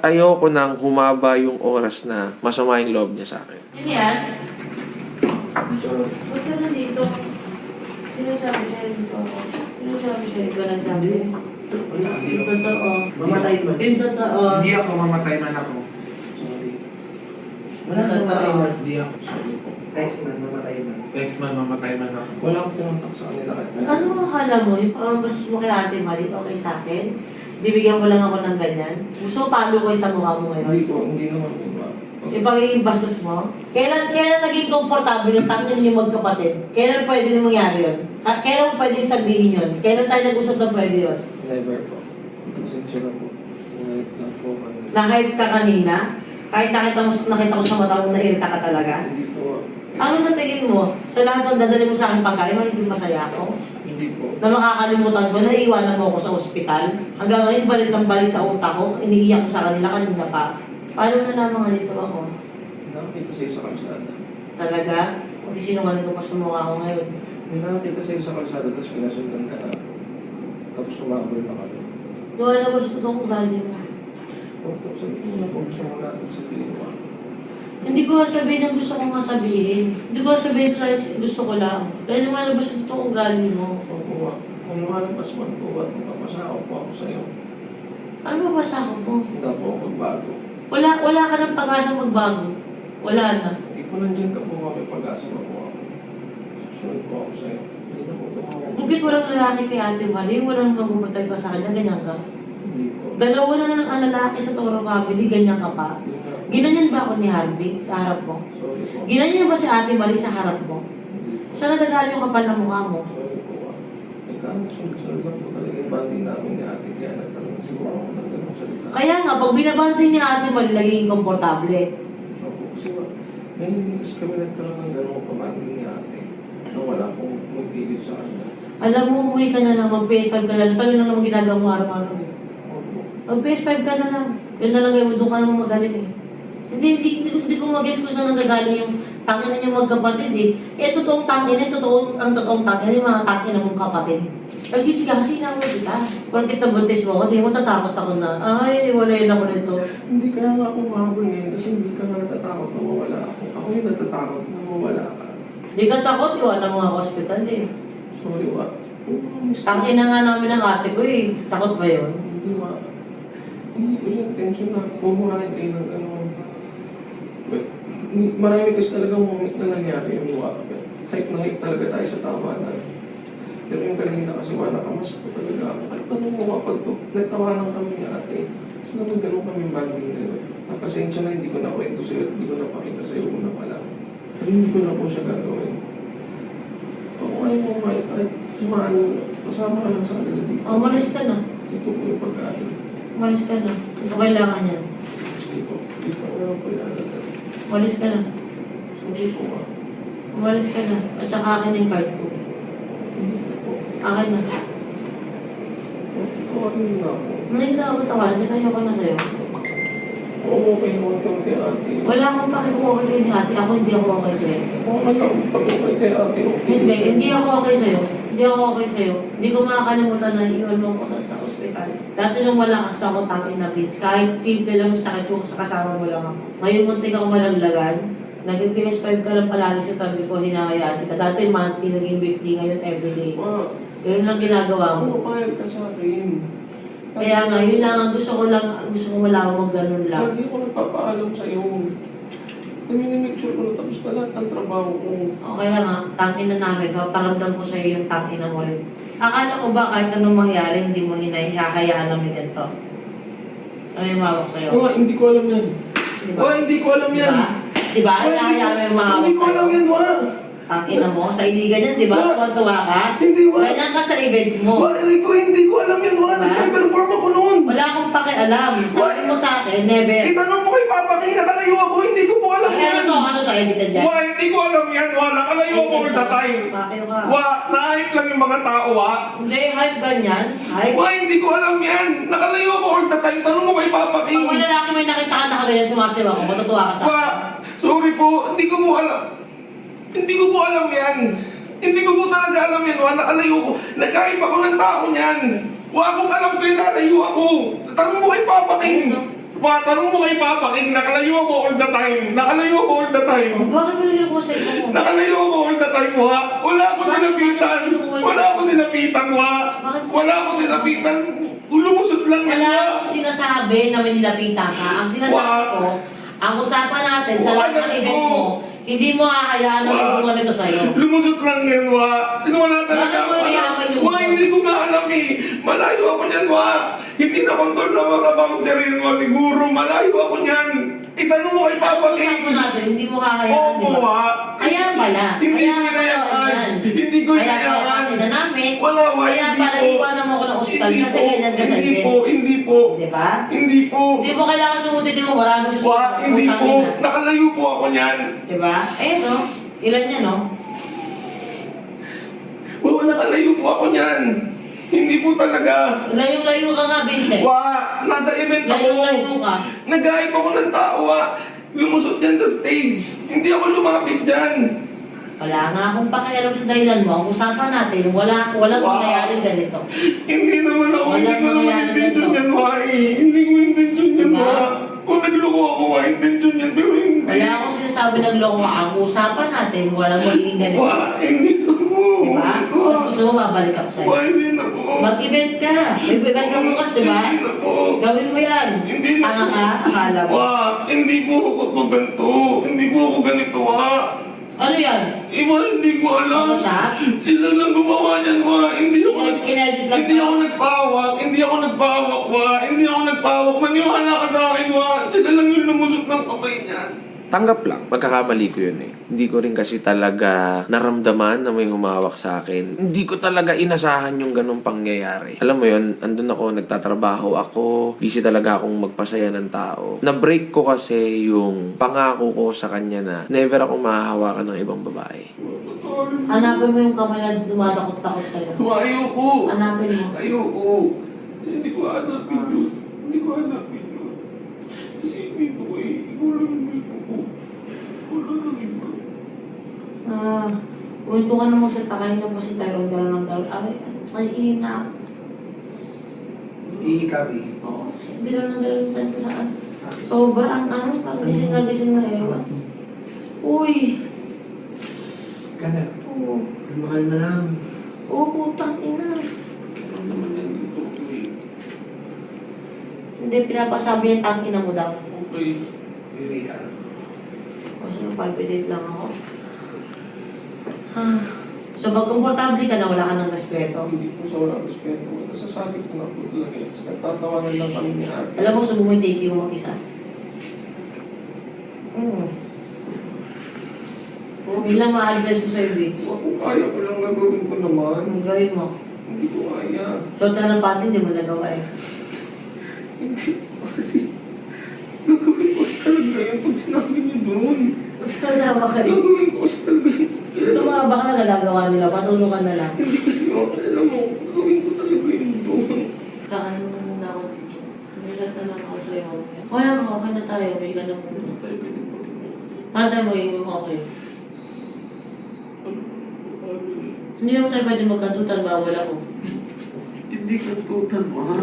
Ayoko nang humaba yung oras na masama yung loob niya sa akin. Yun yan. Ba't ka nandito? Sino sabi siya dito ako? Sino sabi siya? Ikaw nagsabi? Yung totoo. Mamatay man. Yung totoo. Hindi ako mamatay man ako. Sorry. Wala nang mamatay man. Hindi ako. Sorry po. Ex man, mamatay man. Ex man, mamatay man ako. Wala akong pinuntak sa kanila. Ano akala mo? Yung pangabas mo kay Ate Marie, okay sa akin? Bibigyan mo lang ako ng ganyan? Gusto mo palo ko sa mukha mo ngayon? Hindi po, hindi naman po ba? Yung pagiging bastos mo? Kailan naging komportable yung tangin ninyo magkapatid? Kailan pwede na mangyari yun? Kailan mo pwedeng sabihin yun? Kailan tayo nag-usap na pwede yun? Never po. Pasensya na po. Ngayon lang po kami. Na-hype ka kanina? Kahit nakita ko sa mata mo na irita ka talaga? Hindi po. Ano sa tingin mo? Sa lahat ng dadali mo sa akin pagkain, magiging masaya ako? Hindi po. Na makakalimutan ko, naiiwanan mo ako sa ospital. Hanggang ngayon, balik ng balik sa utak ko, iniiyak ko sa kanila kanina pa. Paano na naman ganito ako? Nakakita sa'yo sa kalsada. Talaga? Kasi sinungaling ko pa sa mukha ko ngayon. May nakakita sa'yo sa kalsada tapos pinasundan ka na. Tapos umabol na kami. Yung ano ba sa totoong ugali mo? Opo, sabi mo na po gusto mo natin sabihin mo. Hindi ko sabihin ang gusto kong sabihin. Hindi ko sabihin ito dahil gusto ko lang. Dahil lumalabas sa totoong ugali mo. Opo, kung lumalabas man po at magpapasako po ako sa'yo, Ano ba pasako mo? hindi po ako magbago. Wala ka ng pag-asa magbago. Wala na. Hindi po nandiyan ka po kami pag-asa na po ako. Susunod po ako sa'yo. Hindi na po tumawag. Bakit walang lalaki kay Ate Marie? Walang nagumatay pa sa kanya, ganyan ka? Hindi po. Dalawa na lang ang lalaki sa Toro family, ganyan ka pa. Hindi na po. Ginanyan ba ako ni Harvey sa harap mo? Sorry po. Ginanyan ba si Ate Marie sa harap mo? Hindi po. Saan nagagaling yung kapal ng mukha mo? Sorry po. Sunod-sunod lang po talaga yung banding namin ni Ate kaya nagkaroon siguro ako ng ganong salita. Kaya nga, pag binabante ni Ate Marie, naging komportable. Opo, kasi ngayon hindi kasi kami nagkaroon ng ganong pabanding ni Ate. So wala akong magpigil sa kanya. Alam mo, umuwi ka na lang, mag-PS5 ka na lang. Talo na naman ginagawa mo araw-araw. Opo. Mag-PS5 ka na lang. Yun na lang yung doon ka naman magaling eh. Hindi ko mag-guess kung saan nanggagaling yung tangin ninyo magkapatid eh. Eh, totoong tangin eh, ang totoong tangin yung mga tangin ng mong kapatid. Nagsisiga kasi na mo kita. Porkit nabuntis mo ako, di mo tatakot ako na, ay, wala yun ako nito. Hindi kaya nga ako mahabol ngayon kasi hindi ka nga natatakot na mawala ako. Ako yung natatakot na mawala ka. Di ka takot, iwanan mo nga ako hospital eh. Sorry, wa. Tangin na nga namin ang ate ko eh. Takot ba yun? Hindi wa. Hindi ko siya intention na pumurahin kayo ng ano. Marami kasi talagang moment na nangyari yung wa. Hype na hype talaga tayo sa tawanan. Pero yung kanina kasi wala nakamas ko talaga ako. At tanong mo kapag nagtawanan kami ni ate. Kasi naman ganun kami banding ngayon. Napasensya na hindi ko na kwento sa'yo at hindi ko na pakita sa'yo una pa lang. Pero hindi ko na po siya gagawin. Kung ayaw mo kahit sumaan mo, kasama ka lang sa kanila dito. Oh, umalis ka na. Ito po yung pagkain. Umalis ka na. Ito kailangan yan. Sige po. Hindi ko alam po yung alagad. Umalis ka na. Sorry po ma. Umalis ka na. At saka akin na yung card ko. Hindi po. Akin na. Tawagin niyo na ako. Hindi kita ako tawalan kasi ayoko na sa'yo. Oo, okay naman kami kay ate. Wala akong pakikuha kay ni ate. Ako hindi ako okay sa'yo. Okay lang. Pag okay kay ate, okay. Hindi ako okay sa'yo. Hindi ako okay sa'yo. Hindi ko makakalimutan na iwan mo ko sa ospital. Dati nung wala kasi ako tangin na kids, kahit simple lang yung sakit ko sa kasama mo lang ako. Ngayon muntik ako malaglagan. Naging PS5 ka lang palagi sa tabi ko, hinahayaan ka. Dati monthly, naging weekly, ngayon everyday. Ma, Ganun lang ginagawa mo. pumapayag ka sa akin. Kaya nga, yun lang, ang gusto ko wala akong ganun lang. Lagi ako nagpapaalam sa'yo. Naminimik sure ko na tapos na lahat ng trabaho ko. O kaya nga, tangin na namin, paparamdam ko sa'yo yung tangin ng ulit. Akala ko ba kahit anong mangyari, hindi mo hinahayaan namin ganito? Ano yung mawak sa'yo? Oo, hindi ko alam yan. Diba? Oo, hindi ko alam yan. Diba? Hinahayaan mo yung mawak Hindi ko alam yan, wa. Tangin na mo, sa iligan yan, diba? Tuwa ka? Hindi, wa. Ganyan ka sa event mo. Wa, Rico, hindi ko alam yan, wa. Diba? Nagpe-perform ako noon. Wala akong pakialam. Sabi mo sa akin, never. Itanong mo kay Papa King, nakalayo ako, hindi ko po alam Ay, yan. ano to, edited yan? Wa, hindi ko alam yan. Wa, nakalayo ako all the time. Bakit ka? Wa, na-hype lang yung mga tao, wa. Hindi, hype ganyan. Hype. Wa, hindi ko alam yan. Nakalayo ako all the time. Tanong mo kay Papa King. Pag wala lalaki may nakita ka na ganyan, sumasiwa ko, matutuwa ka sa Wa, akin. sorry po. Hindi ko po alam. Hindi ko po alam yan. Hindi ko po talaga alam yan. Wa, nakalayo ko. Nag-hype ako ng tao niyan. Wa, kung alam ko yung lalayo ako. Tanong mo kay Papa King. Wa, tanong mo kay Papa King, nakalayo ako all the time. Nakalayo ako all the time. Bakit mo niloko sa ito mo? Nakalayo ako all the time, wa. Wala ako nilapitan. Wala ako nilapitan, wa. Wala ako nilapitan. Lumusot lang yan, Wala wa. akong sinasabi na may nilapitan ka. Ang sinasabi ko, ang usapan natin sa lahat ng event mo, hindi mo hahayaan na magbunga nito sa'yo. Lumusot lang yan, wa. Wala talaga. Bakit mo iyaman yung Wa, hindi ko nga alam eh. Malayo ako niyan, wa. Hindi na control na mga bouncer yun, wa. Siguro, malayo ako niyan. Itanong mo kay Papa Ang usapan King. natin, hindi mo hahayaan, di Oo, ba? wa. Kaya pala. Hindi Kaya ko pala hinayaan. ganyan. Hindi ko Kaya hinayaan. pala kami na namin. Wala, wa. Kaya Hindi pala po. iwanan mo ko ng ospital Hindi kasi po. ganyan ka sa Hindi event. po. Hindi po. Di ba? Hindi po. Hindi mo kailangan sumutin mo, marami Wa, susunod. hindi Putang po. ina. Nakalayo po ako niyan. Di ba? Eh, no? Ilan yan, no? Wa, nakalayo po ako niyan. Hindi po talaga. Layo-layo ka nga, Vincent. Wa, nasa event ako. Layo-layo ka. Nag-hype ako ng tao, wa. Lumusot yan sa stage. Hindi ako lumapit dyan. Wala nga akong pakialam sa dahilan mo. Ang usapan natin, walang Wow. mangyayaring ganito. Hindi naman ako, Walang hindi ko naman mangyayari intention ganito. yan, wa. Hindi ko intention yan, Diba? wa. Kung nagloko ako, wa, intention yan, pero hindi. Wala akong sinasabi ng loko. Ang usapan natin, walang magiging ganito. Wa, hindi na po. Diba? Wa, Mas gusto mo, babalik ako sa'yo. wa, hindi na po. Mag-event ka. May event ka bukas, di ba? Hindi na po. Gawin mo yan. Hindi na Tanga po. ka, akala mo. Wa, hindi po ako to ganito. Hindi po ako ganito, wa. Ano yan? Iba, hindi ko alam. Ano siya? Sila lang gumawa niyan, wa. Hindi ako Inedit lang Hindi ako nagpahawak. Hindi ako nagpahawak, wa. Hindi ako nagpahawak. Maniwala ka sa akin, wa. Sila lang yung lumusot ng kamay niyan. Tanggap lang, pagkakamali ko yun eh. Hindi ko rin kasi talaga naramdaman na may humawak sa akin. Hindi ko talaga inasahan yung ganong pangyayari. Alam mo yun, andun ako, nagtatrabaho ako, busy talaga akong magpasaya ng tao. Na-break ko kasi yung pangako ko sa kanya na never akong mahahawakan ng ibang babae. Hanapin mo yung kamay na dumadakot-takot sa'yo. Wa, ayoko. Hanapin mo. Ayoko. Hindi ko hanapin yun. Hindi ko hanapin yun. Kasi hindi ko eh. Ikaw lang yung gusto ko. Wala lang iba. Uwento ka naman sa takay na po si Tyrone gano'n ng gano'n. Ay, ihina ako. Iikabi. Oo, hindi lang ng gano'n saan ko saan. Sobrang gising na ewan. Uy! Kana. Oo. Mahal na lang. Oo, putang ina. Ano naman yan dito? Okay. Hindi, pinapasabi yung tangina mo daw. Okay. Irita. Kasi palpitate lang ako. So, pag komportable ka na, wala ka ng respeto. Hindi po sa walang respeto. Nasasabi ko nga po talaga eh. Nagtatawanan lang kami ni Ate. Alam mo, sumumitake yung mag-isa. Bilang ma-advise ko sa'yo, Vic. Kung kaya ko lang gagawin ko naman. Anong gawin mo? Hindi ko kaya. Suot ka ng panty, hindi mo nagawa eh. Hindi. Kasi gagawin ko kasi talaga yun pag sinabi niyo doon. Mas kalawa ka rin. Gagawin ko kasi talaga yun. Tumaba ka na nagagawa nila, patulungan na lang. Hindi kasi ako, alam mo, gagawin ko talaga yun doon. Kakain mo muna ako dito. Reset na lang ako sa'yo. Kaya nga, okay na tayo. May ka na muna. Ano tayo ganito? Tatay mo, yung okay. Hindi naman tayo pwede magkantutan, bawal ako. Hindi ka tutan, ma.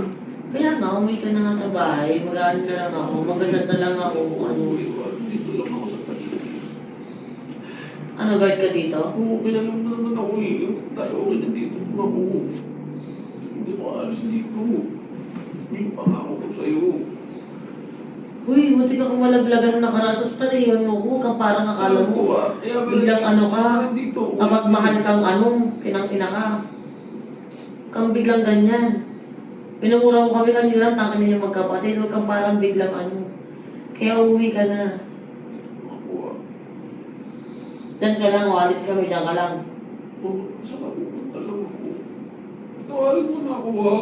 Kaya nga, umuwi ka na nga sa bahay, mag-aaral na lang ako, magkasal na lang ako kung ano. Dito lang ako sa kanila. Ano, guard ka dito? Oo, kailangan na naman ako eh. Tayo, okay na dito pa ako. Hindi ko alis dito. Yung pangako ko sa'yo. Uy, buti ka kung malaglagan ng nakaraan. Sus, talihan mo ko, kang parang akala mo. Biglang ano ka, magmahal kang kinang-ina ka. Kang biglang ganyan. Pinamura mo kami kanina, tangin ninyo magkapatid, huwag kang parang biglang Kaya uwi ka na. Diyan ka lang, o alis kami, diyan ka lang. Saan ako pupunta lang ako? Tawarin mo na ako, ha?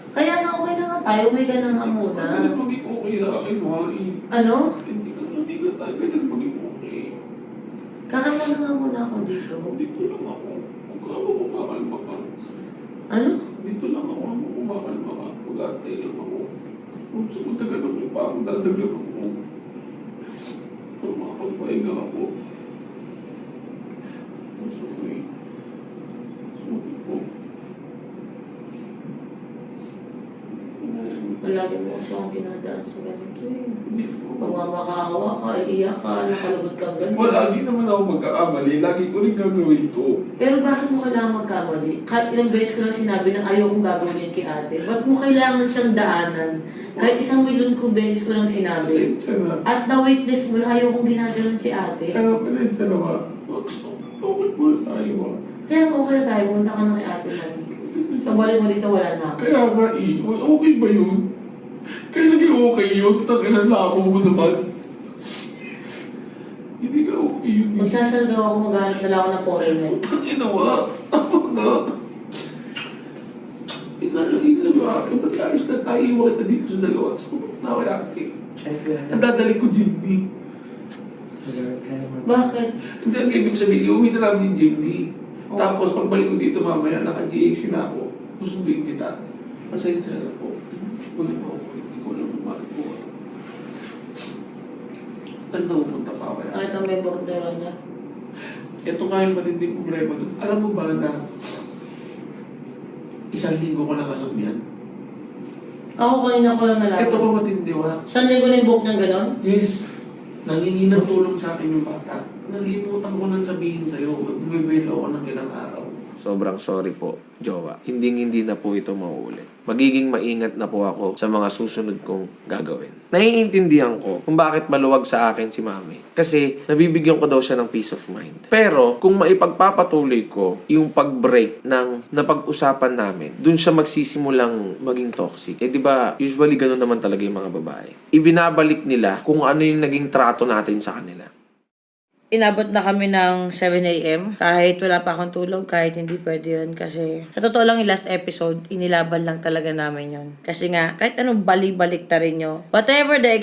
Kaya nga okay na nga tayo, uwi ka na nga muna. Hindi ka maging okay sa akin, Mari. Ano? Hindi ka tayo ganyan maging okay. Kakanta na nga muna ako dito. Dito lang ako. Huwag ka ako kumakalma ka. Ano? Dito lang ako kumakalma ka. Mag-atay lang ako. Kung sumutagal ako pa ako, dadaglag ako. Kung makapagpahinga ako. Sorry. Sorry po. Wala lagi mo kasi akong tinadaan sa ganito eh. Hindi po. Pagmamakaawa ka, iiyak ka, nakalabot kang ganito. Lagi naman ako magkakamali. Lagi ko rin gagawin to. Pero bakit mo kailangan magkamali? Kahit ilang beses ko lang sinabi na ayokong gagawin kay ate. Ba't mo kailangan siyang daanan? Kahit 1,000,000 ko beses ko lang sinabi. Pasensya na. At na-witness mo na ayokong ginagalan si ate. Kaya pasensya na ba? Gusto ko. Okay mo na tayo ba? Kaya okay na tayo, punta ka na kay ate man. Pabalik mo dito, wala na ako. Kaya nga okay ba yun? Kaya naging okay yun? Tangina labo mo naman. Hindi ka okay yun. Magsasalgaw ako, maghanap na lang ako ng foreigner. Tangina wa. Tama na. Inalagin na ba? Ba't ayos na tayo? Iwan kita dito sa dalawa. Sa pumunta na kay ate. Siyempre, Ang dadali ko Jimmy. Bakit? Hindi ang ibig sabihin, iuwi na namin yung Jimmy. Oh. Tapos pagbalik ko dito mamaya, naka-GAC na ako. Susunduin kita. Pasensya na po. Ulit mo ako. Hindi ko alam kung bakit po. Ano na pupunta pa kaya? Kahit ang may bordero niya. Ito nga yung matinding problema dun. Alam mo ba na 1 linggo ko lang alam yan? Ako kanina ko lang nalaman. Ito pa matindi wa. Saan linggo na yung book niyang gano'n? Yes. Nangingi ng tulong sa akin yung bata. Nalimutan ko nang sabihin sa'yo. Bumibelo ako ng ilang araw. Sobrang sorry po, jowa. Hindi na po ito mauulit. Magiging maingat na po ako sa mga susunod kong gagawin. Naiintindihan ko kung bakit maluwag sa akin si mami. Kasi nabibigyan ko daw siya ng peace of mind. Pero kung maipagpapatuloy ko yung pag-break ng napag-usapan namin, dun siya magsisimulang maging toxic. Eh di ba usually ganun naman talaga yung mga babae. Ibinabalik nila kung ano yung naging trato natin sa kanila. Inabot na kami ng 7 a.m. Kahit wala pa akong tulog, kahit hindi pwede yun. Kasi sa totoo lang yung last episode, inilaban lang talaga namin yun. Kasi nga, kahit anong balik-balik ta rin nyo, whatever the